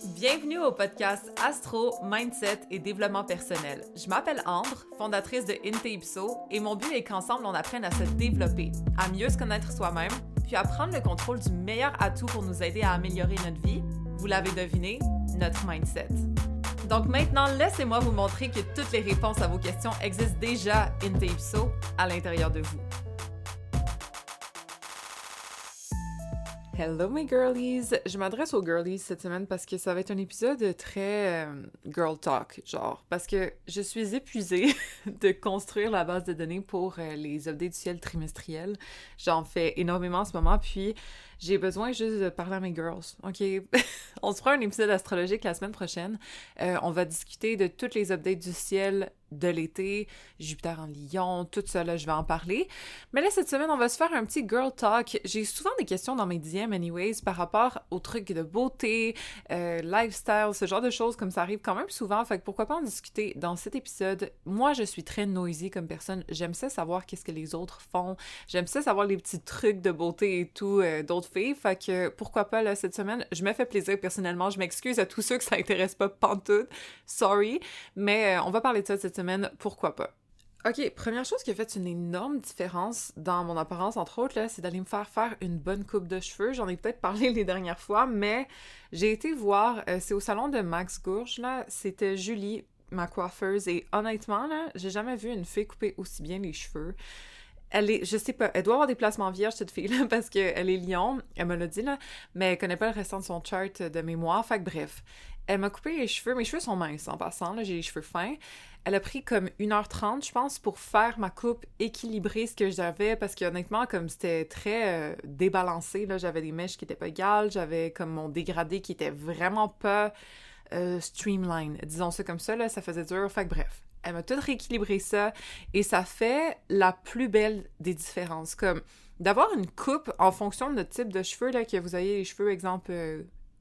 Bienvenue au podcast Astro, Mindset et Développement personnel. Je m'appelle Ambre, fondatrice de Inte-Ipso, et mon but est qu'ensemble on apprenne à se développer, à mieux se connaître soi-même, puis à prendre le contrôle du meilleur atout pour nous aider à améliorer notre vie. Vous l'avez deviné, notre mindset. Donc maintenant, laissez-moi vous montrer que toutes les réponses à vos questions existent déjà Inte-Ipso à l'intérieur de vous. Hello mes girlies! Je m'adresse aux girlies cette semaine parce que ça va être un épisode très girl talk, genre, parce que je suis épuisée de construire la base de données pour les updates du ciel trimestriels. J'en fais énormément en ce moment, puis j'ai besoin juste de parler à mes girls, ok? On se fera un épisode astrologique la semaine prochaine. On va discuter de toutes les updates du ciel de l'été, Jupiter en Lion, tout ça, là, je vais en parler. Mais là, cette semaine, on va se faire un petit girl talk. J'ai souvent des questions dans mes DM, anyways, par rapport aux trucs de beauté, lifestyle, ce genre de choses, comme ça arrive quand même souvent. Fait que pourquoi pas en discuter dans cet épisode. Moi, je suis très noisy comme personne. J'aime ça savoir qu'est-ce que les autres font. J'aime ça savoir les petits trucs de beauté et tout d'autres filles. Fait que pourquoi pas, là, cette semaine, je me fais plaisir personnellement. Je m'excuse à tous ceux que ça intéresse pas pantoute. Sorry. Mais on va parler de ça cette semaine, pourquoi pas. Ok, première chose qui a fait une énorme différence dans mon apparence, entre autres, là, c'est d'aller me faire une bonne coupe de cheveux. J'en ai peut-être parlé les dernières fois, mais j'ai été voir, c'est au salon de Max Gourge, là, c'était Julie, ma coiffeuse, et honnêtement, là, j'ai jamais vu une fille couper aussi bien les cheveux. Elle est, je sais pas, elle doit avoir des placements vierges, cette fille-là, parce qu'elle est lion, elle me l'a dit, là, mais elle connaît pas le restant de son chart de mémoire, fait que bref. Elle m'a coupé les cheveux, mes cheveux sont minces en passant, là, j'ai les cheveux fins. Elle a pris comme 1h30, je pense, pour faire ma coupe, équilibrer ce que j'avais, parce que honnêtement, comme c'était très débalancé, là, j'avais des mèches qui étaient pas égales, j'avais comme mon dégradé qui était vraiment pas streamline, disons ça comme ça, là, ça faisait dur, fait que bref. Elle m'a tout rééquilibré ça, et ça fait la plus belle des différences, comme d'avoir une coupe en fonction de notre type de cheveux, là, que vous ayez les cheveux, exemple,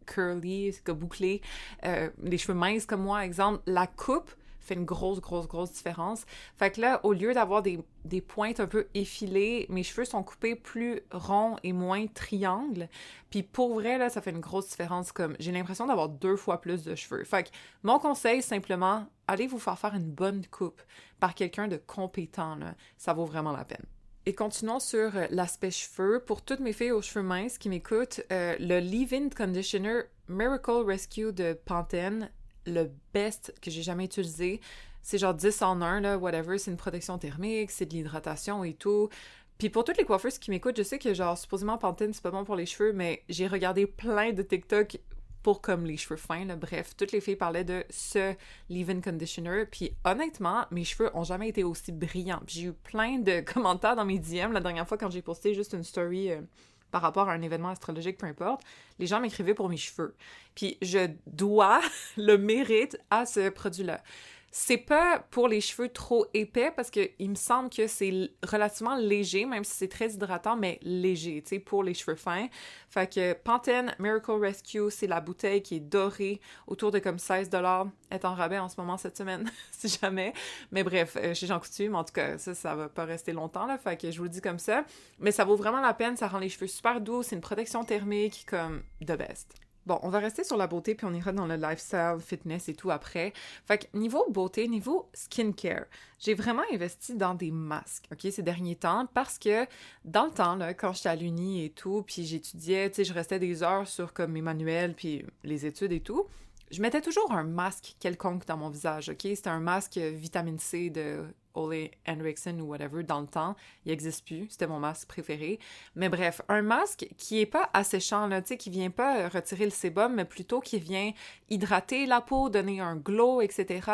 curly, bouclés, les cheveux minces comme moi, exemple, la coupe fait une grosse différence. Fait que là, au lieu d'avoir des pointes un peu effilées, mes cheveux sont coupés plus ronds et moins triangles. Puis pour vrai, là, ça fait une grosse différence. Comme j'ai l'impression d'avoir 2 fois plus de cheveux. Fait que mon conseil, simplement, allez vous faire une bonne coupe par quelqu'un de compétent, là. Ça vaut vraiment la peine. Et continuons sur l'aspect cheveux. Pour toutes mes filles aux cheveux minces qui m'écoutent, le Leave-In Conditioner Miracle Rescue de Pantene, le best que j'ai jamais utilisé. C'est genre 10 en 1, là, whatever. C'est une protection thermique, c'est de l'hydratation et tout. Puis pour toutes les coiffeuses qui m'écoutent, je sais que genre, supposément Pantene, c'est pas bon pour les cheveux, mais j'ai regardé plein de TikTok pour comme les cheveux fins, là. Bref, toutes les filles parlaient de ce leave-in conditioner, puis honnêtement, mes cheveux ont jamais été aussi brillants. Puis j'ai eu plein de commentaires dans mes DM la dernière fois quand j'ai posté juste une story par rapport à un événement astrologique, peu importe. Les gens m'écrivaient pour mes cheveux. Puis je dois le mérite à ce produit-là. C'est pas pour les cheveux trop épais parce que il me semble que c'est relativement léger, même si c'est très hydratant, mais léger, tu sais, pour les cheveux fins. Fait que Pantene Miracle Rescue, c'est la bouteille qui est dorée, autour de comme 16$. Elle est en rabais en ce moment cette semaine, si jamais. Mais bref, chez Jean Coutu, mais en tout cas, ça va pas rester longtemps, là, fait que je vous le dis comme ça. Mais ça vaut vraiment la peine, ça rend les cheveux super doux, c'est une protection thermique, comme the best. Bon, on va rester sur la beauté, puis on ira dans le lifestyle, fitness et tout après. Fait que niveau beauté, niveau skincare, j'ai vraiment investi dans des masques, ok, ces derniers temps, parce que dans le temps, là, quand j'étais à l'uni et tout, puis j'étudiais, tu sais, je restais des heures sur comme mes manuels, puis les études et tout, je mettais toujours un masque quelconque dans mon visage, ok? C'était un masque vitamine C de Ole Henriksen ou whatever dans le temps. Il n'existe plus, c'était mon masque préféré. Mais bref, un masque qui est pas asséchant, là, tu sais, qui vient pas retirer le sébum, mais plutôt qui vient hydrater la peau, donner un glow, etc.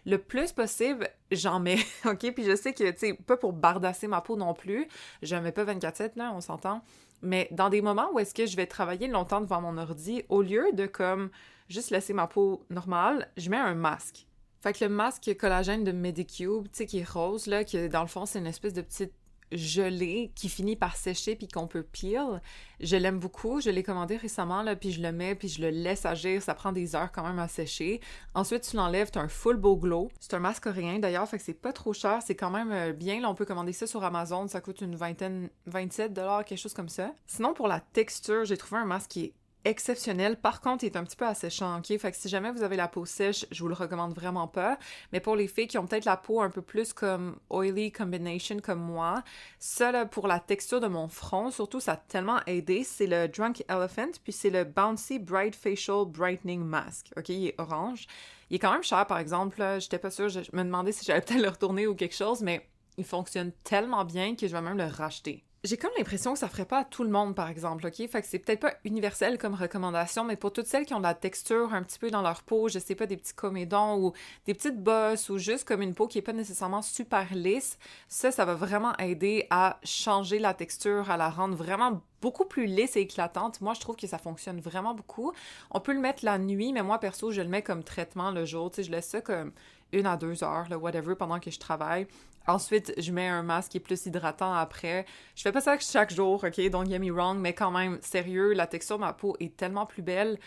Le plus possible, j'en mets, ok? Puis je sais que, tu sais, pas pour bardasser ma peau non plus, je mets pas 24/7, là, on s'entend. Mais dans des moments où est-ce que je vais travailler longtemps devant mon ordi, au lieu de comme juste laisser ma peau normale, je mets un masque. Fait que le masque collagène de Medicube, tu sais, qui est rose, là, qui dans le fond, c'est une espèce de petite gelée qui finit par sécher puis qu'on peut peel. Je l'aime beaucoup, je l'ai commandé récemment, là, puis je le mets, puis je le laisse agir, ça prend des heures quand même à sécher. Ensuite, tu l'enlèves, t'as un full beau glow. C'est un masque coréen d'ailleurs, fait que c'est pas trop cher, c'est quand même bien, là, on peut commander ça sur Amazon, ça coûte une vingtaine, $27, quelque chose comme ça. Sinon, pour la texture, j'ai trouvé un masque qui est exceptionnel. Par contre, il est un petit peu asséchant, ok? Fait que si jamais vous avez la peau sèche, je vous le recommande vraiment pas. Mais pour les filles qui ont peut-être la peau un peu plus comme oily combination comme moi, ça, là, pour la texture de mon front, surtout, ça a tellement aidé. C'est le Drunk Elephant, puis c'est le Bouncy Bright Facial Brightening Mask, ok? Il est orange. Il est quand même cher, par exemple, là. J'étais pas sûre, je me demandais si j'allais peut-être le retourner ou quelque chose, mais il fonctionne tellement bien que je vais même le racheter. J'ai comme l'impression que ça ferait pas à tout le monde, par exemple, ok? Fait que c'est peut-être pas universel comme recommandation, mais pour toutes celles qui ont de la texture un petit peu dans leur peau, je sais pas, des petits comédons ou des petites bosses ou juste comme une peau qui est pas nécessairement super lisse, ça va vraiment aider à changer la texture, à la rendre vraiment beaucoup plus lisse et éclatante. Moi, je trouve que ça fonctionne vraiment beaucoup. On peut le mettre la nuit, mais moi, perso, je le mets comme traitement le jour. Tu sais, je laisse ça comme 1 à 2 heures, là, whatever, pendant que je travaille. Ensuite, je mets un masque qui est plus hydratant après. Je fais pas ça chaque jour, ok? Don't get me wrong, mais quand même, sérieux, la texture de ma peau est tellement plus belle.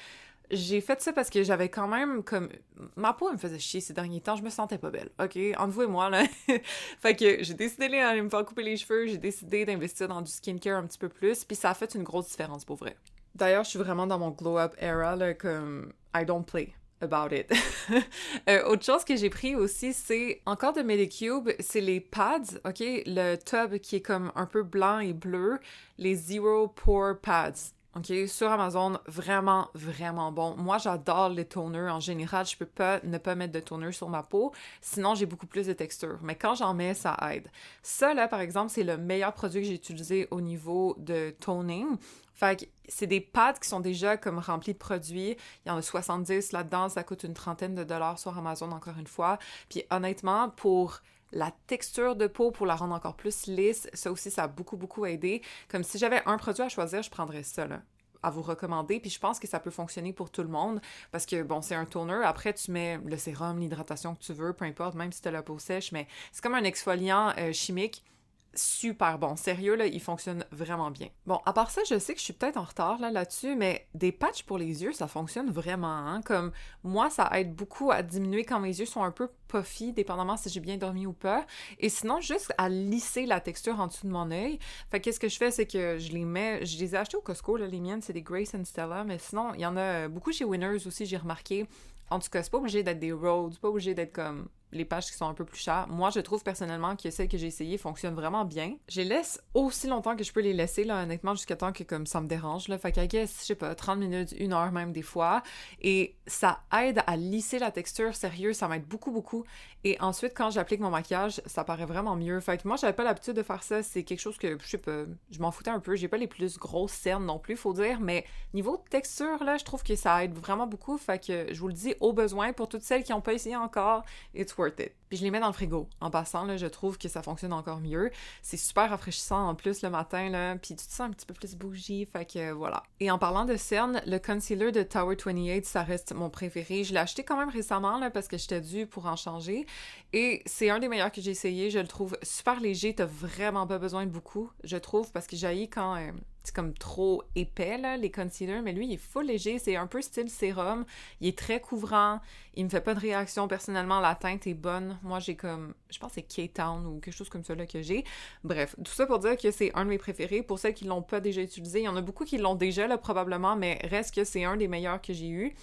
J'ai fait ça parce que j'avais quand même comme... Ma peau, elle me faisait chier ces derniers temps, je me sentais pas belle, ok? Entre vous et moi, là. Fait que j'ai décidé d'aller me faire couper les cheveux, j'ai décidé d'investir dans du skincare un petit peu plus, puis ça a fait une grosse différence, pour vrai. D'ailleurs, je suis vraiment dans mon glow-up era, là, comme... I don't play about it. Autre chose que j'ai pris aussi, c'est encore de Medicube, c'est les pads, ok? Le tub qui est comme un peu blanc et bleu, les Zero Pore Pads. OK, sur Amazon, vraiment, vraiment bon. Moi, j'adore les toners. En général, je peux pas ne pas mettre de toner sur ma peau, sinon j'ai beaucoup plus de texture. Mais quand j'en mets, ça aide. Ça, là, par exemple, c'est le meilleur produit que j'ai utilisé au niveau de toning. Fait que c'est des pads qui sont déjà comme remplis de produits. Il y en a 70 là-dedans. Ça coûte une trentaine de dollars sur Amazon, encore une fois. Puis honnêtement, pour la texture de peau, pour la rendre encore plus lisse, ça aussi, ça a beaucoup, beaucoup aidé. Comme si j'avais un produit à choisir, je prendrais ça, là, à vous recommander. Puis je pense que ça peut fonctionner pour tout le monde parce que, bon, c'est un toner. Après, tu mets le sérum, l'hydratation que tu veux, peu importe, même si tu as la peau sèche, mais c'est comme un exfoliant chimique. Super bon. Sérieux, là, il fonctionne vraiment bien. Bon, à part ça, je sais que je suis peut-être en retard là-dessus, mais des patchs pour les yeux, ça fonctionne vraiment, hein? Comme, moi, ça aide beaucoup à diminuer quand mes yeux sont un peu puffy, dépendamment si j'ai bien dormi ou pas. Et sinon, juste à lisser la texture en dessous de mon œil. Fait que qu'est-ce que je fais, c'est que je les ai achetés au Costco, là, les miennes, c'est des Grace and Stella, mais sinon, il y en a beaucoup chez Winners aussi, j'ai remarqué. En tout cas, c'est pas obligé d'être des Rhodes, c'est pas obligé d'être comme les pages qui sont un peu plus chères. Moi, je trouve personnellement que celles que j'ai essayées fonctionnent vraiment bien. Je les laisse aussi longtemps que je peux les laisser, là, honnêtement, jusqu'à temps que comme ça me dérange, là. Fait qu'à guess, je sais pas, 30 minutes, 1 heure même des fois. Et ça aide à lisser la texture, sérieux, ça m'aide beaucoup, beaucoup. Et ensuite, quand j'applique mon maquillage, ça paraît vraiment mieux. Fait que moi, j'avais pas l'habitude de faire ça. C'est quelque chose que, je sais pas, je m'en foutais un peu. J'ai pas les plus grosses cernes non plus, faut dire. Mais niveau texture, là, je trouve que ça aide vraiment beaucoup. Fait que je vous le dis au besoin pour toutes celles qui n'ont pas essayé encore, it's worth it. Puis je les mets dans le frigo. En passant, là, je trouve que ça fonctionne encore mieux. C'est super rafraîchissant en plus le matin, là. Puis tu te sens un petit peu plus bougie, fait que voilà. Et en parlant de cernes, le concealer de Tower 28, ça reste mon préféré. Je l'ai acheté quand même récemment, là, parce que j'étais due pour en changer. Et c'est un des meilleurs que j'ai essayé. Je le trouve super léger. T'as vraiment pas besoin de beaucoup, je trouve, parce que j'haïs quand... c'est comme trop épais, là, les concealers, mais lui, il est full léger, c'est un peu style sérum, il est très couvrant, il me fait pas de réaction, personnellement, la teinte est bonne, moi j'ai comme, je pense que c'est K-Town ou quelque chose comme ça là que j'ai, bref, tout ça pour dire que c'est un de mes préférés, pour celles qui l'ont pas déjà utilisé, il y en a beaucoup qui l'ont déjà, là, probablement, mais reste que c'est un des meilleurs que j'ai eu.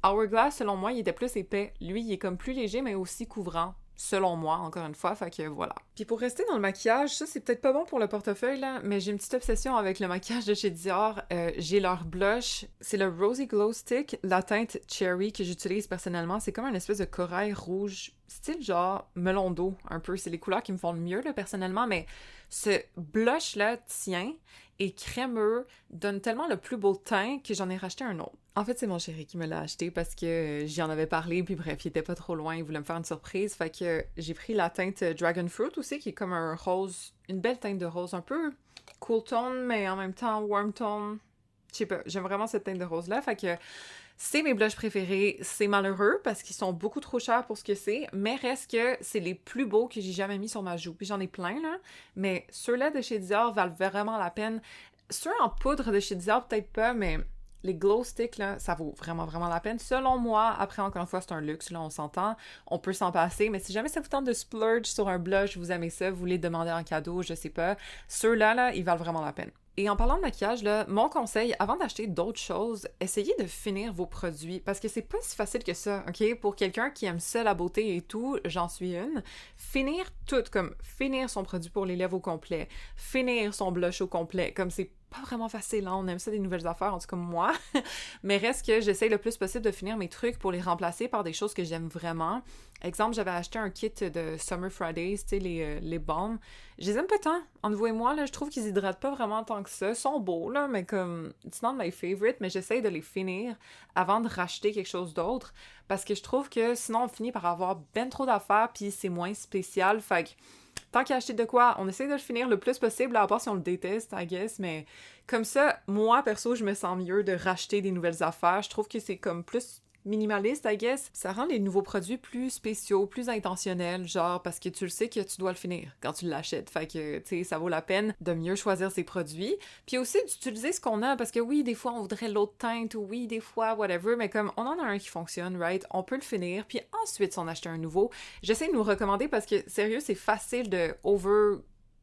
Hourglass, selon moi, il était plus épais, lui, il est comme plus léger, mais aussi couvrant. Selon moi, encore une fois, fait que voilà. Puis pour rester dans le maquillage, ça c'est peut-être pas bon pour le portefeuille là, mais j'ai une petite obsession avec le maquillage de chez Dior. J'ai leur blush, c'est le Rosy Glow Stick, la teinte Cherry que j'utilise personnellement. C'est comme une espèce de corail rouge, style genre melon d'eau un peu. C'est les couleurs qui me font le mieux là personnellement, mais ce blush là tient et crémeux, donne tellement le plus beau teint que j'en ai racheté un autre. En fait, c'est mon chéri qui me l'a acheté parce que j'y en avais parlé, puis bref, il était pas trop loin, il voulait me faire une surprise, fait que j'ai pris la teinte Dragon Fruit aussi, qui est comme un rose, une belle teinte de rose, un peu cool tone, mais en même temps warm tone. Je sais pas, j'aime vraiment cette teinte de rose-là, fait que c'est mes blushs préférés. C'est malheureux parce qu'ils sont beaucoup trop chers pour ce que c'est, mais reste que c'est les plus beaux que j'ai jamais mis sur ma joue. Puis j'en ai plein, là, mais ceux-là de chez Dior valent vraiment la peine. Ceux en poudre de chez Dior, peut-être pas, mais les glow sticks, là, ça vaut vraiment, vraiment la peine. Selon moi, après, encore une fois, c'est un luxe, là, on s'entend. On peut s'en passer, mais si jamais ça vous tente de splurge sur un blush, vous aimez ça, vous voulez demander en cadeau, je sais pas, ceux-là, là, ils valent vraiment la peine. Et en parlant de maquillage, là, mon conseil, avant d'acheter d'autres choses, essayez de finir vos produits, parce que c'est pas si facile que ça, ok? Pour quelqu'un qui aime ça, la beauté et tout, j'en suis une. Finir tout, comme finir son produit pour les lèvres au complet, finir son blush au complet, comme c'est pas vraiment facile, hein? On aime ça des nouvelles affaires, en tout cas moi. Mais reste que j'essaye le plus possible de finir mes trucs pour les remplacer par des choses que j'aime vraiment. Exemple, j'avais acheté un kit de Summer Fridays, tu sais, les balms. Je les aime pas tant. Entre vous et moi, là, je trouve qu'ils hydratent pas vraiment tant que ça. Ils sont beaux, là, mais comme, it's not my favorite, mais j'essaye de les finir avant de racheter quelque chose d'autre, parce que je trouve que sinon, on finit par avoir ben trop d'affaires, puis c'est moins spécial. Fait que, tant qu'à acheter de quoi, on essaie de le finir le plus possible, à part si on le déteste, I guess, mais comme ça, moi, perso, je me sens mieux de racheter des nouvelles affaires. Je trouve que c'est comme plus minimaliste, I guess. Ça rend les nouveaux produits plus spéciaux, plus intentionnels, genre, parce que tu le sais que tu dois le finir quand tu l'achètes. Fait que, tu sais, ça vaut la peine de mieux choisir ses produits. Puis aussi d'utiliser ce qu'on a, parce que oui, des fois, on voudrait l'autre teinte, ou oui, des fois, whatever, mais comme on en a un qui fonctionne, right? On peut le finir, puis ensuite, s'en acheter un nouveau. J'essaie de nous recommander parce que, sérieux, c'est facile de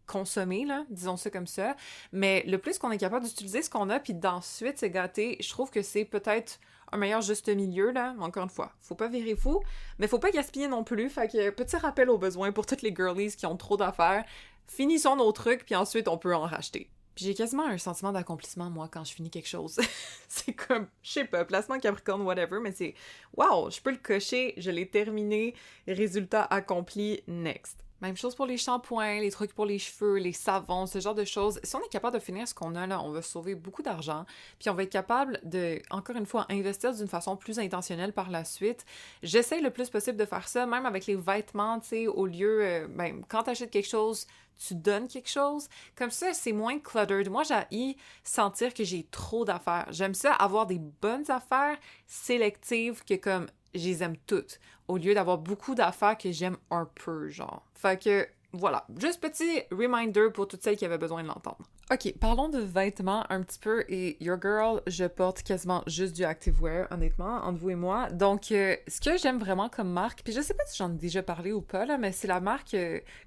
consommer, là, disons ça comme ça, mais le plus qu'on est capable d'utiliser ce qu'on a, puis d'ensuite se gâter, je trouve que c'est peut-être un meilleur juste milieu, là, encore une fois, faut pas virer fou, mais faut pas gaspiller non plus, fait que petit rappel au besoin pour toutes les girlies qui ont trop d'affaires, finissons nos trucs, puis ensuite on peut en racheter. Puis j'ai quasiment un sentiment d'accomplissement, moi, quand je finis quelque chose. C'est comme, je sais pas, placement Capricorne, whatever, mais c'est, wow, je peux le cocher, je l'ai terminé, résultat accompli, next. Même chose pour les shampoings, les trucs pour les cheveux, les savons, ce genre de choses. Si on est capable de finir ce qu'on a là, on va sauver beaucoup d'argent, puis on va être capable de, encore une fois, investir d'une façon plus intentionnelle par la suite. J'essaie le plus possible de faire ça, même avec les vêtements, tu sais, au lieu, quand t'achètes quelque chose, tu donnes quelque chose. Comme ça, c'est moins cluttered. Moi, j'haïs sentir que j'ai trop d'affaires. J'aime ça, avoir des bonnes affaires sélectives que comme je les aime toutes, au lieu d'avoir beaucoup d'affaires que j'aime un peu, genre. Fait que, voilà, juste petit reminder pour toutes celles qui avaient besoin de l'entendre. Ok, parlons de vêtements un petit peu, et your girl, je porte quasiment juste du activewear, honnêtement, entre vous et moi. Donc, ce que j'aime vraiment comme marque, puis je sais pas si j'en ai déjà parlé ou pas, là, mais c'est la marque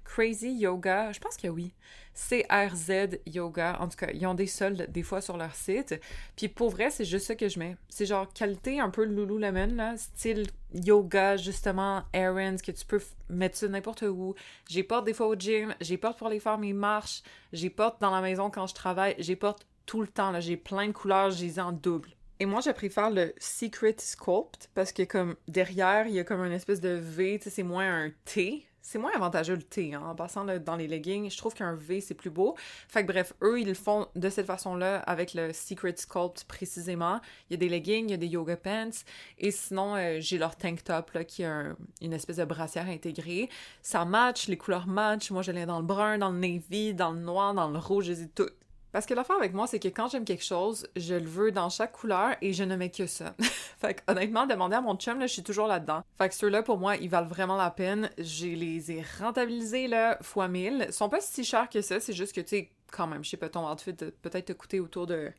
Crazy Yoga, je pense que oui. CRZ Yoga, en tout cas, ils ont des soldes des fois sur leur site, puis pour vrai, c'est juste ça que je mets. C'est genre qualité un peu Lululemon, là, style yoga, justement, errands, que tu peux mettre ça n'importe où. J'y porte des fois au gym, j'y porte pour aller faire mes marches, j'y porte dans la maison quand je travaille, j'y porte tout le temps, là, j'ai plein de couleurs, j'ai les ai en double. Et moi, je préfère le Secret Sculpt, parce que comme derrière, il y a comme une espèce de V, tu sais, c'est moins un T. C'est moins avantageux le T, hein, en passant là, dans les leggings. Je trouve qu'un V, c'est plus beau. Fait que bref, eux, ils le font de cette façon-là avec le Secret Sculpt précisément. Il y a des leggings, il y a des yoga pants. Et sinon, j'ai leur tank top là, qui a une espèce de brassière intégrée. Ça match, les couleurs matchent. Moi, je l'ai dans le brun, dans le navy, dans le noir, dans le rouge, je les ai toutes. Parce que l'affaire avec moi, c'est que quand j'aime quelque chose, je le veux dans chaque couleur et je ne mets que ça. Fait que honnêtement, demander à mon chum, là, je suis toujours là-dedans. Fait que ceux-là, pour moi, ils valent vraiment la peine. Je les ai rentabilisés, là, fois 1000. Ils sont pas si chers que ça, c'est juste que, tu sais, quand même, je sais pas, ton outfit peut-être te coûter autour de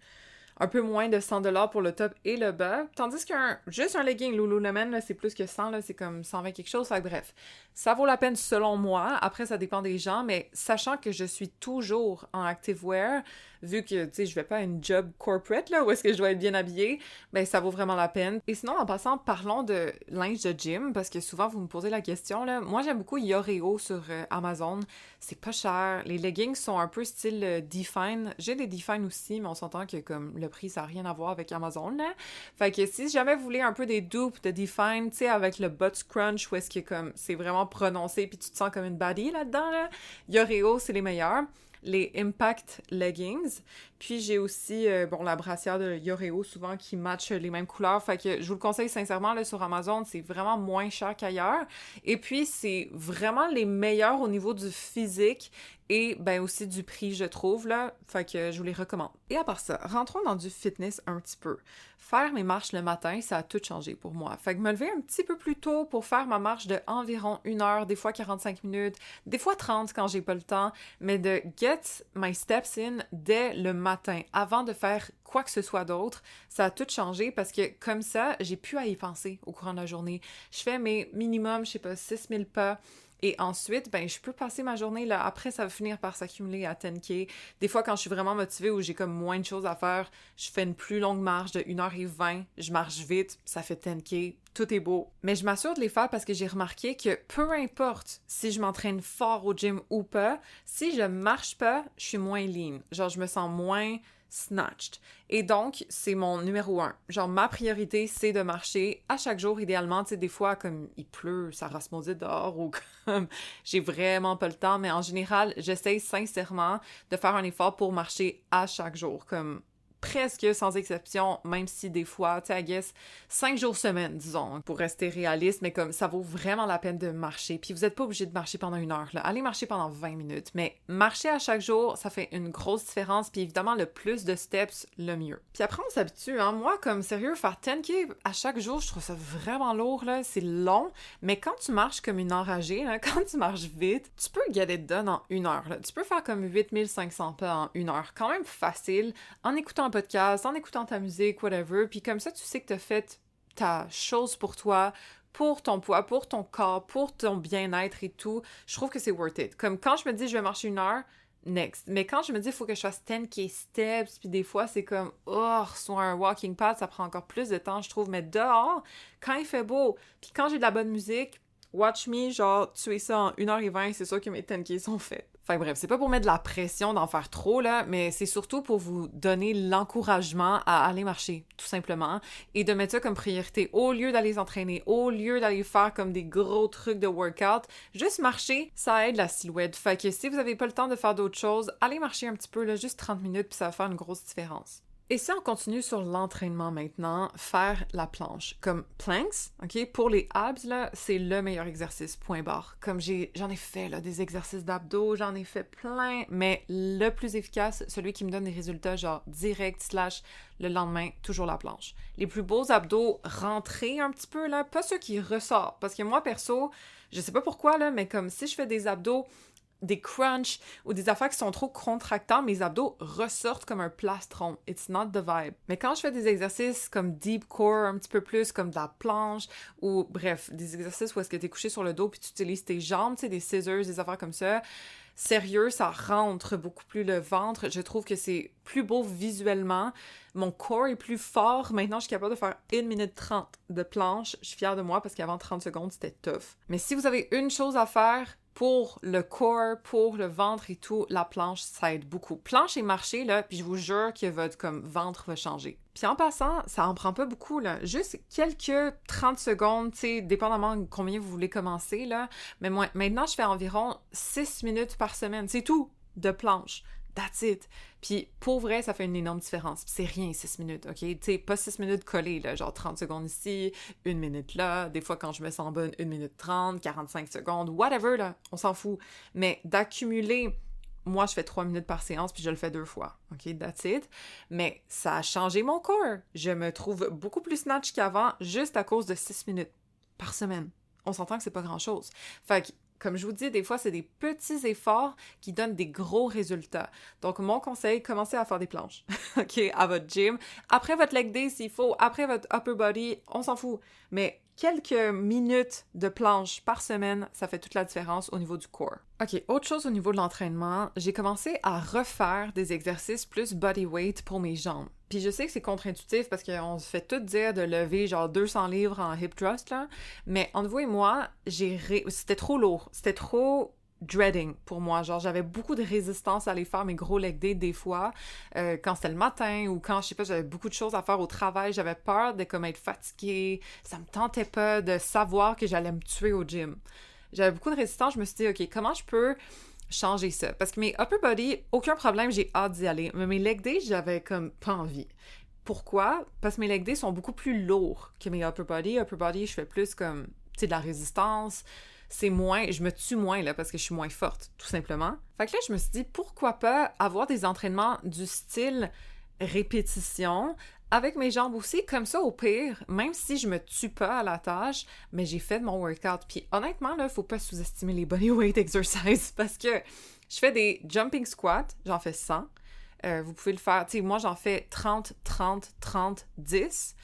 un peu moins de 100$ pour le top et le bas. Tandis juste un legging Lululemon, là, c'est plus que 100, là, c'est comme 120 quelque chose. Fait que bref, ça vaut la peine selon moi. Après, ça dépend des gens, mais sachant que je suis toujours en activewear, vu que, tu sais, je vais pas à une job corporate, là, où est-ce que je dois être bien habillée, ben ça vaut vraiment la peine. Et sinon, en passant, parlons de linge de gym, parce que souvent, vous me posez la question, là. Moi, j'aime beaucoup Yoreo sur Amazon. C'est pas cher. Les leggings sont un peu style Define. J'ai des Define aussi, mais on s'entend que, comme, le prix, ça n'a rien à voir avec Amazon, là. Fait que si jamais vous voulez un peu des dupes de Define, tu sais, avec le butt scrunch, où est-ce que, comme, c'est vraiment prononcé, puis tu te sens comme une baddie là-dedans, là, Yoreo, c'est les meilleurs. Les Impact Leggings. Puis j'ai aussi, la brassière de Yoreo, souvent, qui match les mêmes couleurs. Fait que je vous le conseille sincèrement, là, sur Amazon, c'est vraiment moins cher qu'ailleurs. Et puis, c'est vraiment les meilleurs au niveau du physique et, ben, aussi du prix, je trouve, là. Fait que je vous les recommande. Et à part ça, rentrons dans du fitness un petit peu. Faire mes marches le matin, ça a tout changé pour moi. Fait que me lever un petit peu plus tôt pour faire ma marche de environ 1 heure, des fois 45 minutes, des fois 30 quand j'ai pas le temps, mais de get my steps in dès le matin, avant de faire quoi que ce soit d'autre, ça a tout changé parce que comme ça, j'ai plus à y penser au courant de la journée. Je fais mes minimum, je sais pas, 6000 pas. Et ensuite, ben, je peux passer ma journée, là, après, ça va finir par s'accumuler à 10K. Des fois, quand je suis vraiment motivée ou j'ai comme moins de choses à faire, je fais une plus longue marche de 1h20, je marche vite, ça fait 10K, tout est beau. Mais je m'assure de les faire parce que j'ai remarqué que peu importe si je m'entraîne fort au gym ou pas, si je marche pas, je suis moins lean. Genre, je me sens moins snatched. Et donc, c'est mon numéro 1. Genre, ma priorité, c'est de marcher à chaque jour, idéalement. Tu sais, des fois, comme il pleut, ça rase maudit dehors ou comme j'ai vraiment pas le temps. Mais en général, j'essaye sincèrement de faire un effort pour marcher à chaque jour. Comme presque sans exception, même si des fois, tu sais, I guess, 5 jours semaine, disons, pour rester réaliste, mais comme ça vaut vraiment la peine de marcher. Puis vous n'êtes pas obligé de marcher pendant 1 heure, là. Allez marcher pendant 20 minutes, mais marcher à chaque jour, ça fait une grosse différence, puis évidemment, le plus de steps, le mieux. Puis après, on s'habitue, hein. Moi, comme sérieux, faire 10K à chaque jour, je trouve ça vraiment lourd, là. C'est long, mais quand tu marches comme une enragée, là, quand tu marches vite, tu peux get it done en 1 heure, là. Tu peux faire comme 8500 pas en 1 heure. Quand même facile, en écoutant un podcast, en écoutant ta musique, whatever, puis comme ça, tu sais que t'as fait ta chose pour toi, pour ton poids, pour ton corps, pour ton bien-être et tout. Je trouve que c'est worth it. Comme quand je me dis je vais marcher 1 heure, next. Mais quand je me dis il faut que je fasse 10K steps, puis des fois c'est comme, oh, sur un walking pad, ça prend encore plus de temps, je trouve. Mais dehors, quand il fait beau, puis quand j'ai de la bonne musique, watch me, genre, tuer ça en 1h20, c'est sûr que mes 10K sont faits. Enfin bref, c'est pas pour mettre de la pression d'en faire trop, là, mais c'est surtout pour vous donner l'encouragement à aller marcher, tout simplement, et de mettre ça comme priorité. Au lieu d'aller s'entraîner, au lieu d'aller faire comme des gros trucs de workout, juste marcher, ça aide la silhouette. Fait que si vous avez pas le temps de faire d'autres choses, allez marcher un petit peu, là, juste 30 minutes, puis ça va faire une grosse différence. Et si on continue sur l'entraînement maintenant, faire la planche. Comme planks, OK? Pour les abs, là, c'est le meilleur exercice, point barre. Comme j'en ai fait, là, des exercices d'abdos, j'en ai fait plein, mais le plus efficace, celui qui me donne des résultats, genre direct / le lendemain, toujours la planche. Les plus beaux abdos rentrés un petit peu, là, pas ceux qui ressortent. Parce que moi, perso, je sais pas pourquoi, là, mais comme si je fais des abdos des crunchs ou des affaires qui sont trop contractants, mes abdos ressortent comme un plastron. It's not the vibe. Mais quand je fais des exercices comme deep core, un petit peu plus comme de la planche, ou bref, des exercices où est-ce que t'es couché sur le dos puis tu utilises tes jambes, tu sais, des scissors, des affaires comme ça, sérieux, ça rentre beaucoup plus le ventre. Je trouve que c'est plus beau visuellement. Mon corps est plus fort. Maintenant, je suis capable de faire 1 minute 30 de planche. Je suis fière de moi parce qu'avant 30 secondes, c'était tough. Mais si vous avez une chose à faire pour le corps, pour le ventre et tout, la planche, ça aide beaucoup. Planche et marcher, là, puis je vous jure que votre comme, ventre va changer. Puis en passant, ça en prend pas beaucoup, là. Juste quelques 30 secondes, tu sais, dépendamment de combien vous voulez commencer, là. Mais moi, maintenant, je fais environ 6 minutes par semaine. C'est tout de planche. That's it. Puis pour vrai, ça fait une énorme différence. Puis c'est rien, 6 minutes, OK? Tu sais, pas 6 minutes collées, là, genre 30 secondes ici, 1 minute là. Des fois, quand je me sens bonne, 1 minute 30, 45 secondes, whatever, là, on s'en fout. Mais d'accumuler, moi, je fais 3 minutes par séance, puis je le fais 2 fois, OK? That's it. Mais ça a changé mon corps. Je me trouve beaucoup plus snatch qu'avant, juste à cause de 6 minutes par semaine. On s'entend que c'est pas grand-chose. Fait que comme je vous dis, des fois, c'est des petits efforts qui donnent des gros résultats. Donc, mon conseil, commencez à faire des planches, OK, à votre gym. Après votre leg day, s'il faut, après votre upper body, on s'en fout. Mais quelques minutes de planche par semaine, ça fait toute la différence au niveau du corps. OK, autre chose au niveau de l'entraînement, j'ai commencé à refaire des exercices plus bodyweight pour mes jambes. Puis je sais que c'est contre-intuitif parce qu'on se fait tout dire de lever genre 200 livres en hip thrust, là, mais entre vous et moi, c'était trop lourd, c'était trop dreading pour moi. Genre, j'avais beaucoup de résistance à aller faire mes gros leg days des fois, quand c'était le matin ou quand, je sais pas, j'avais beaucoup de choses à faire au travail, j'avais peur de comme être fatiguée, ça me tentait pas de savoir que j'allais me tuer au gym. J'avais beaucoup de résistance, je me suis dit, OK, comment je peux changer ça? Parce que mes upper body, aucun problème, j'ai hâte d'y aller. Mais mes leg days, j'avais comme pas envie. Pourquoi? Parce que mes leg days sont beaucoup plus lourds que mes upper body. Upper body, je fais plus comme, tu sais, de la résistance. C'est moins, je me tue moins, là, parce que je suis moins forte, tout simplement. Fait que là, je me suis dit, pourquoi pas avoir des entraînements du style répétition, avec mes jambes aussi, comme ça, au pire, même si je me tue pas à la tâche, mais j'ai fait de mon workout. Puis honnêtement, là, faut pas sous-estimer les bodyweight exercises parce que je fais des jumping squats, j'en fais 100. Vous pouvez le faire, tu sais, moi, j'en fais 30, 30, 30, 10.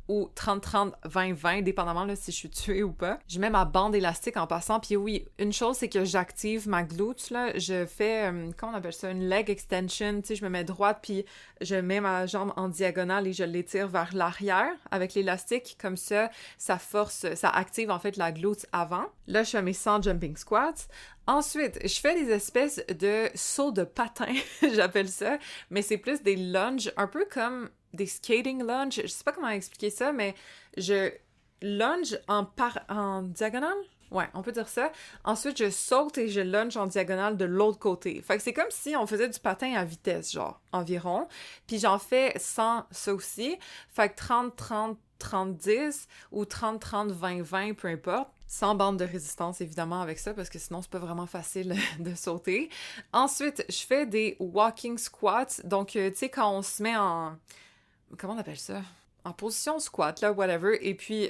ou 30-30-20-20, dépendamment là, si je suis tuée ou pas. Je mets ma bande élastique en passant, puis oui, une chose, c'est que j'active ma glute, là, je fais, comment on appelle ça, une leg extension, tu sais, je me mets droite, puis je mets ma jambe en diagonale et je l'étire vers l'arrière avec l'élastique, comme ça active en fait la glute avant. Là, je fais mes 100 jumping squats. Ensuite, je fais des espèces de sauts de patin, j'appelle ça, mais c'est plus des lunges, un peu comme des skating lunges, je sais pas comment expliquer ça, mais je lunge en diagonale? Ouais, on peut dire ça. Ensuite, je saute et je lunge en diagonale de l'autre côté. Fait que c'est comme si on faisait du patin à vitesse, genre, environ. Puis j'en fais 100, ça aussi. Fait que 30-30-30-10 ou 30-30-20-20, peu importe. Sans bande de résistance, évidemment, avec ça, parce que sinon, c'est pas vraiment facile de sauter. Ensuite, je fais des walking squats. Donc, tu sais, quand on se met en... Comment on appelle ça? En position squat, là, whatever, et puis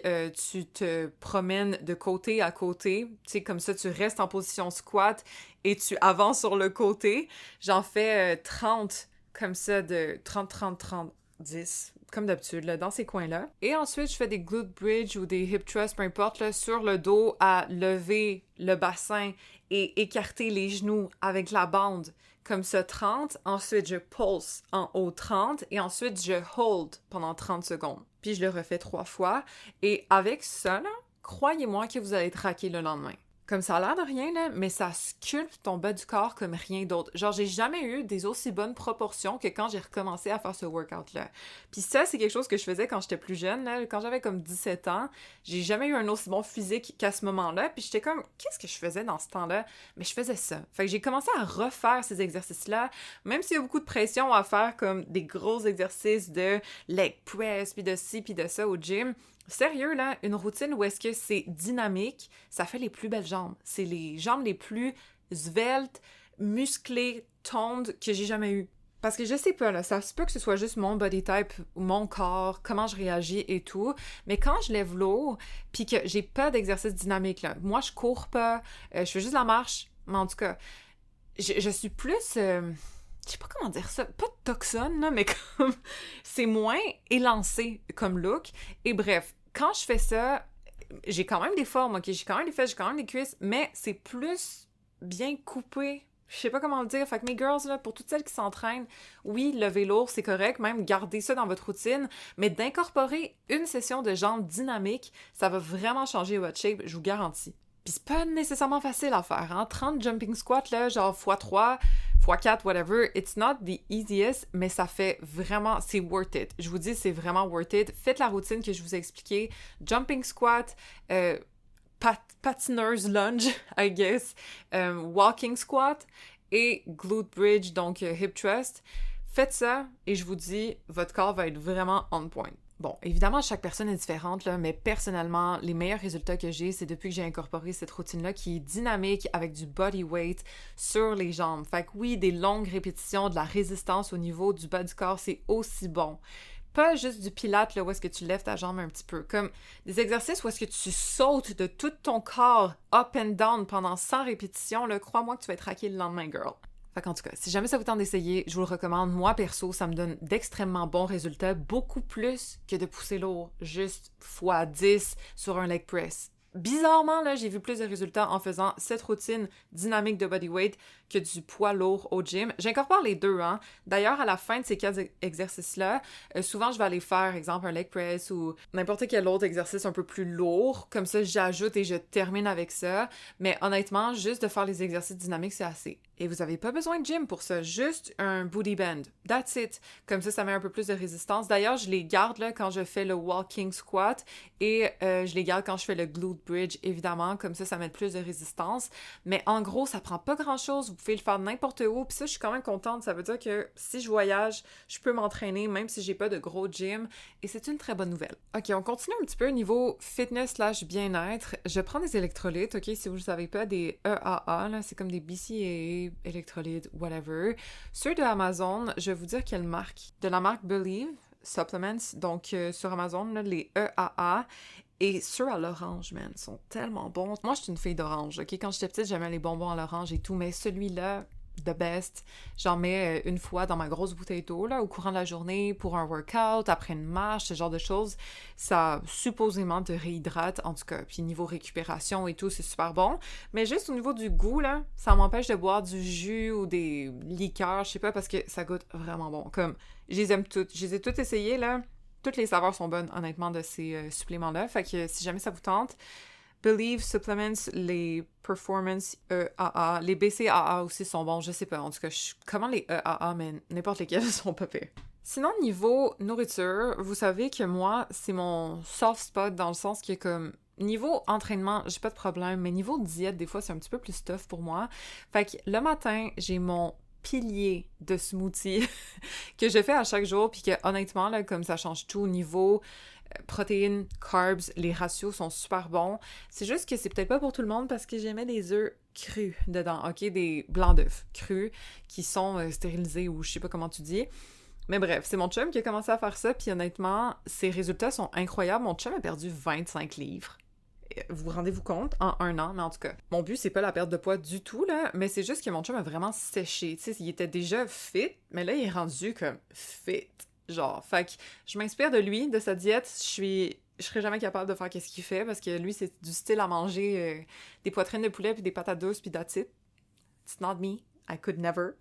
tu te promènes de côté à côté, tu sais, comme ça, tu restes en position squat et tu avances sur le côté. J'en fais 30, comme ça, de 30-30-30-10, comme d'habitude, là, dans ces coins-là. Et ensuite, je fais des glute bridge ou des hip thrusts, peu importe, là, sur le dos à lever le bassin et écarter les genoux avec la bande. Comme ça, 30. Ensuite, je pulse en haut 30. Et ensuite, je hold pendant 30 secondes. Puis, je le refais 3 fois. Et avec ça, là, croyez-moi que vous allez traquer le lendemain. Comme ça a l'air de rien, là, mais ça sculpte ton bas du corps comme rien d'autre. Genre, j'ai jamais eu des aussi bonnes proportions que quand j'ai recommencé à faire ce workout-là. Puis ça, c'est quelque chose que je faisais quand j'étais plus jeune, là. Quand j'avais comme 17 ans, j'ai jamais eu un aussi bon physique qu'à ce moment-là. Puis j'étais comme, qu'est-ce que je faisais dans ce temps-là? Mais je faisais ça. Fait que j'ai commencé à refaire ces exercices-là, même s'il y a beaucoup de pression à faire comme des gros exercices de leg press, puis de ci, puis de ça au gym. Sérieux, là, une routine où est-ce que c'est dynamique, ça fait les plus belles jambes. C'est les jambes les plus sveltes, musclées, toned que j'ai jamais eues. Parce que je sais pas, là, ça se peut que ce soit juste mon body type, mon corps, comment je réagis et tout, mais quand je lève lourd, puis que j'ai pas d'exercice dynamique, là, moi, je cours pas, je fais juste la marche, mais en tout cas, je suis plus... je sais pas comment dire ça, pas de toxone, là, mais comme c'est moins élancé comme look. Et bref, quand je fais ça, j'ai quand même des formes, ok? J'ai quand même des fesses, j'ai quand même des cuisses, mais c'est plus bien coupé. Je sais pas comment le dire. Fait que mes girls, là, pour toutes celles qui s'entraînent, oui, lever lourd, c'est correct, même garder ça dans votre routine, mais d'incorporer une session de jambes dynamique, ça va vraiment changer votre shape, je vous garantis. Puis c'est pas nécessairement facile à faire, hein? 30 jumping squats, là, genre x3, x4, whatever, it's not the easiest, mais ça fait vraiment, c'est worth it. Je vous dis, c'est vraiment worth it. Faites la routine que je vous ai expliquée. Jumping squat, patineuse lunge, I guess, walking squat et glute bridge, donc hip thrust. Faites ça et je vous dis, votre corps va être vraiment on point. Bon, évidemment, chaque personne est différente, là, mais personnellement, les meilleurs résultats que j'ai, c'est depuis que j'ai incorporé cette routine-là qui est dynamique avec du body weight sur les jambes. Fait que oui, des longues répétitions, de la résistance au niveau du bas du corps, c'est aussi bon. Pas juste du pilate, là, où est-ce que tu lèves ta jambe un petit peu. Comme des exercices où est-ce que tu sautes de tout ton corps up and down pendant 100 répétitions, là, crois-moi que tu vas être raqué le lendemain, girl. Fait qu'en tout cas, si jamais ça vous tente d'essayer, je vous le recommande. Moi, perso, ça me donne d'extrêmement bons résultats, beaucoup plus que de pousser lourd, juste x10 sur un leg press. Bizarrement, là, j'ai vu plus de résultats en faisant cette routine dynamique de bodyweight que du poids lourd au gym. J'incorpore les deux, hein. D'ailleurs, à la fin de ces 4 exercices-là, souvent, je vais aller faire, exemple, un leg press ou n'importe quel autre exercice un peu plus lourd. Comme ça, j'ajoute et je termine avec ça. Mais honnêtement, juste de faire les exercices dynamiques, c'est assez. Et vous n'avez pas besoin de gym pour ça, juste un booty band. That's it. Comme ça met un peu plus de résistance. D'ailleurs, je les garde là quand je fais le walking squat et je les garde quand je fais le glute bridge, évidemment. Comme ça met plus de résistance. Mais en gros, ça prend pas grand-chose. Vous pouvez le faire n'importe où. Puis ça, je suis quand même contente. Ça veut dire que si je voyage, je peux m'entraîner même si j'ai pas de gros gym. Et c'est une très bonne nouvelle. OK, on continue un petit peu au niveau fitness/bien-être. Je prends des électrolytes, OK? Si vous le savez pas, des EAA, là, c'est comme des BCAA, électrolytes, whatever. Ceux de Amazon, je vais vous dire quelle marque. De la marque Believe Supplements, donc sur Amazon, là, les EAA. Et ceux à l'orange, man, sont tellement bons. Moi, je suis une fille d'orange, OK? Quand j'étais petite, j'aimais les bonbons à l'orange et tout, mais celui-là, the best. J'en mets une fois dans ma grosse bouteille d'eau, là, au courant de la journée, pour un workout, après une marche, ce genre de choses. Ça, supposément, te réhydrate, en tout cas. Puis niveau récupération et tout, c'est super bon. Mais juste au niveau du goût, là, ça m'empêche de boire du jus ou des liqueurs, je sais pas, parce que ça goûte vraiment bon. Comme, je les aime toutes. Je les ai toutes essayées, là. Toutes les saveurs sont bonnes, honnêtement, de ces suppléments-là. Fait que si jamais ça vous tente, Believe Supplements, les Performance EAA, les BCAA aussi sont bons, je sais pas. En tout cas, comment les EAA, mais n'importe lesquels sont pas pires. Sinon, niveau nourriture, vous savez que moi, c'est mon soft spot dans le sens que comme niveau entraînement, j'ai pas de problème, mais niveau diète, des fois, c'est un petit peu plus tough pour moi. Fait que le matin, j'ai mon pilier de smoothie que je fais à chaque jour, puis que honnêtement, là, comme ça change tout au niveau protéines, carbs, les ratios sont super bons. C'est juste que c'est peut-être pas pour tout le monde parce que j'aimais des œufs crus dedans, ok? Des blancs d'œufs crus qui sont stérilisés ou je sais pas comment tu dis. Mais bref, c'est mon chum qui a commencé à faire ça, puis honnêtement, ses résultats sont incroyables. Mon chum a perdu 25 livres. Vous rendez-vous compte? En 1 an, mais en tout cas. Mon but, c'est pas la perte de poids du tout, là, mais c'est juste que mon chum a vraiment séché. Tu sais, il était déjà fit, mais là, il est rendu comme fit. Genre, fait que je m'inspire de lui, de sa diète. Je serais jamais capable de faire qu'est-ce qu'il fait, parce que lui, c'est du style à manger des poitrines de poulet puis des patates douces puis that's it. It's not me. I could never.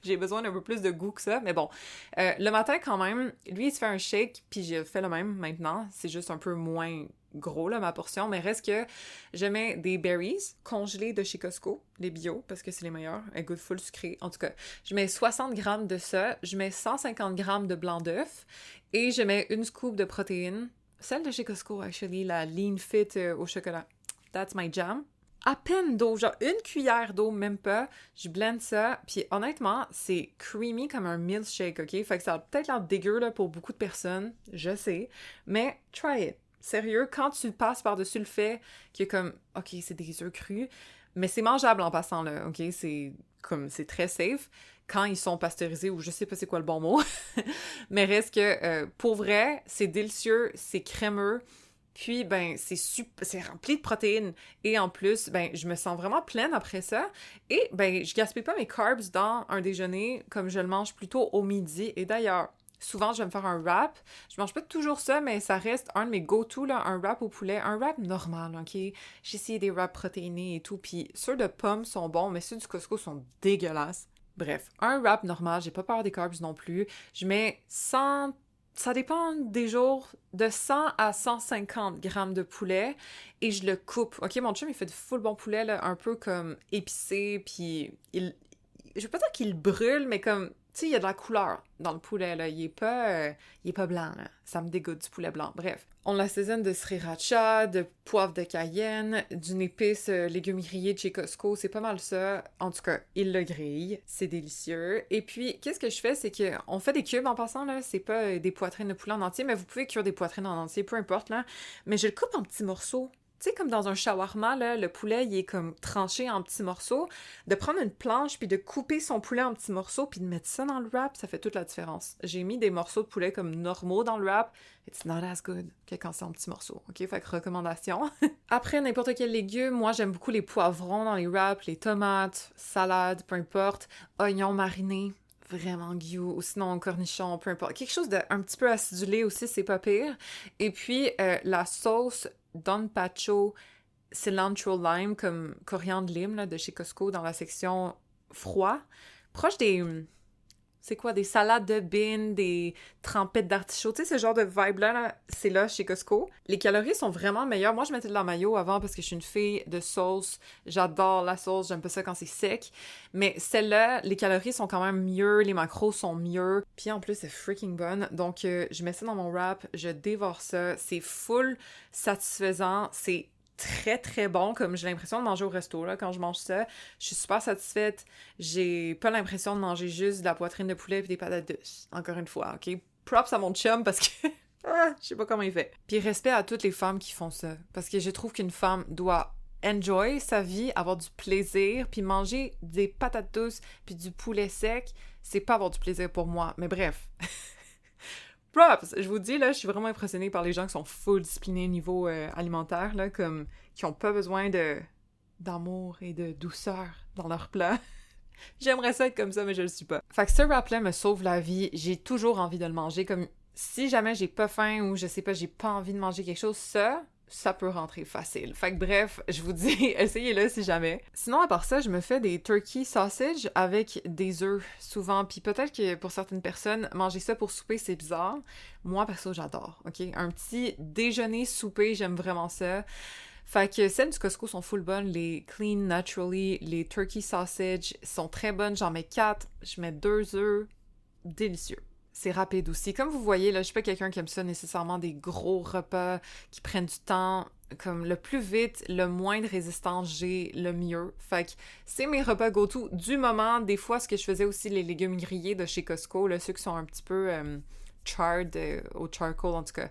J'ai besoin d'un peu plus de goût que ça, mais bon. Le matin, quand même, lui, il se fait un shake, puis je fais le même maintenant. C'est juste un peu moins gros, là, ma portion, mais reste que je mets des berries congelés de chez Costco, les bio, parce que c'est les meilleurs, un goût full sucré. En tout cas, je mets 60 grammes de ça, je mets 150 grammes de blanc d'œuf, et je mets une scoop de protéines. Celle de chez Costco, actually, la Lean Fit au chocolat. That's my jam. À peine d'eau, genre une cuillère d'eau, même pas. Je blende ça, puis honnêtement, c'est creamy comme un milkshake, ok? Fait que ça a peut-être l'air dégueu là, pour beaucoup de personnes, je sais, mais try it. Sérieux, quand tu passes par-dessus le fait que comme, ok, c'est des œufs crus, mais c'est mangeable en passant là, ok? C'est très safe quand ils sont pasteurisés ou je sais pas c'est quoi le bon mot, mais reste que pour vrai, c'est délicieux, c'est crémeux. Puis, ben, c'est rempli de protéines. Et en plus, ben, je me sens vraiment pleine après ça. Et, ben, je gaspille pas mes carbs dans un déjeuner comme je le mange plutôt au midi. Et d'ailleurs, souvent, je vais me faire un wrap. Je mange pas toujours ça, mais ça reste un de mes go-to, là, un wrap au poulet. Un wrap normal, OK? J'ai essayé des wraps protéinés et tout. Puis, ceux de pommes sont bons, mais ceux du Costco sont dégueulasses. Bref, un wrap normal, j'ai pas peur des carbs non plus. Je mets 100... Ça dépend des jours, de 100 à 150 grammes de poulet et je le coupe. OK, mon chum, il fait du full bon poulet, là, un peu comme épicé, puis je veux pas dire qu'il brûle, mais comme, tu sais, il y a de la couleur dans le poulet, là. Il est pas blanc, là. Ça me dégoûte du poulet blanc. Bref, on l'assaisonne de sriracha, de poivre de Cayenne, d'une épice légumes grillés de chez Costco. C'est pas mal ça. En tout cas, il le grille. C'est délicieux. Et puis, qu'est-ce que je fais, c'est que on fait des cubes en passant, là. C'est pas des poitrines de poulet en entier, mais vous pouvez cuire des poitrines en entier, peu importe, là. Mais je le coupe en petits morceaux. Tu sais, comme dans un shawarma, là, le poulet, il est comme tranché en petits morceaux. De prendre une planche, puis de couper son poulet en petits morceaux, puis de mettre ça dans le wrap, ça fait toute la différence. J'ai mis des morceaux de poulet comme normaux dans le wrap. It's not as good que quand c'est en petits morceaux. OK? Fait que recommandation. Après, n'importe quel légume, moi, j'aime beaucoup les poivrons dans les wraps, les tomates, salades, peu importe, oignons marinés. Vraiment gyou, ou sinon cornichon, peu importe. Quelque chose d'un petit peu acidulé aussi, c'est pas pire. Et puis, la sauce Don Pacho cilantro lime, comme coriandre lime, là, de chez Costco, dans la section froid. Proche des... C'est quoi? Des salades de beans, des trempettes d'artichaut. Tu sais, ce genre de vibe-là, là, c'est là chez Costco. Les calories sont vraiment meilleures. Moi, je mettais de la mayo avant parce que je suis une fille de sauce. J'adore la sauce. J'aime pas ça quand c'est sec. Mais celle-là, les calories sont quand même mieux. Les macros sont mieux. Puis en plus, c'est freaking bonne. Donc, je mets ça dans mon wrap. Je dévore ça. C'est full satisfaisant. C'est très très bon, comme j'ai l'impression de manger au resto là, quand je mange ça. Je suis super satisfaite. J'ai pas l'impression de manger juste de la poitrine de poulet et des patates douces. Encore une fois, ok? Props à mon chum parce que je sais pas comment il fait. Puis respect à toutes les femmes qui font ça. Parce que je trouve qu'une femme doit enjoy sa vie, avoir du plaisir, puis manger des patates douces puis du poulet sec, c'est pas avoir du plaisir pour moi. Mais bref. Props! Je vous dis, là, je suis vraiment impressionnée par les gens qui sont full disciplinés au niveau alimentaire, là, comme, qui ont pas besoin d'amour et de douceur dans leur plat. J'aimerais ça être comme ça, mais je le suis pas. Fait que ce wrap-là me sauve la vie. J'ai toujours envie de le manger. Comme si jamais j'ai pas faim ou je sais pas, j'ai pas envie de manger quelque chose, ça peut rentrer facile. Fait que bref, je vous dis, essayez-le si jamais. Sinon, à part ça, je me fais des turkey sausage avec des œufs, souvent. Puis peut-être que pour certaines personnes, manger ça pour souper, c'est bizarre. Moi, perso, j'adore, OK? Un petit déjeuner-souper, j'aime vraiment ça. Fait que celles du Costco sont full bonnes, les Clean Naturally, les turkey sausage sont très bonnes, j'en mets 4, je mets 2 œufs, délicieux. C'est rapide aussi. Comme vous voyez, là, je suis pas quelqu'un qui aime ça nécessairement des gros repas qui prennent du temps. Comme le plus vite, le moins de résistance j'ai, le mieux. Fait que c'est mes repas go-to du moment. Des fois, ce que je faisais aussi, les légumes grillés de chez Costco, là, ceux qui sont un petit peu charred, au charcoal en tout cas,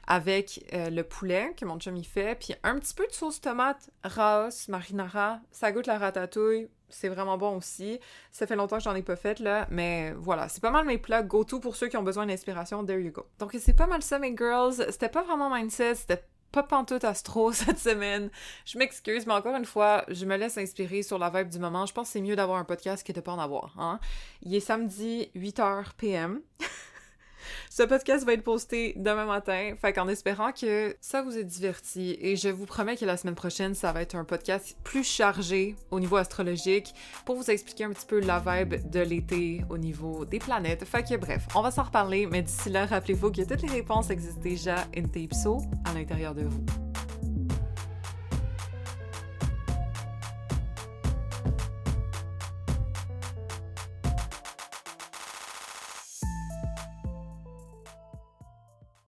avec le poulet que mon chum y fait, puis un petit peu de sauce tomate, Raos, marinara, ça goûte la ratatouille, c'est vraiment bon aussi. Ça fait longtemps que j'en ai pas fait, là, mais voilà, c'est pas mal mes plats go-to pour ceux qui ont besoin d'inspiration, there you go. Donc c'est pas mal ça, mes girls. C'était pas vraiment mindset, c'était pas pantoute astro cette semaine. Je m'excuse, mais encore une fois, je me laisse inspirer sur la vibe du moment. Je pense que c'est mieux d'avoir un podcast que de pas en avoir, hein. Il est samedi, 8h PM. Ce podcast va être posté demain matin, fait qu'en espérant que ça vous ait diverti, et je vous promets que la semaine prochaine, ça va être un podcast plus chargé au niveau astrologique pour vous expliquer un petit peu la vibe de l'été au niveau des planètes. Fait que bref, on va s'en reparler, mais d'ici là, rappelez-vous que toutes les réponses existent déjà in Tapeso à l'intérieur de vous.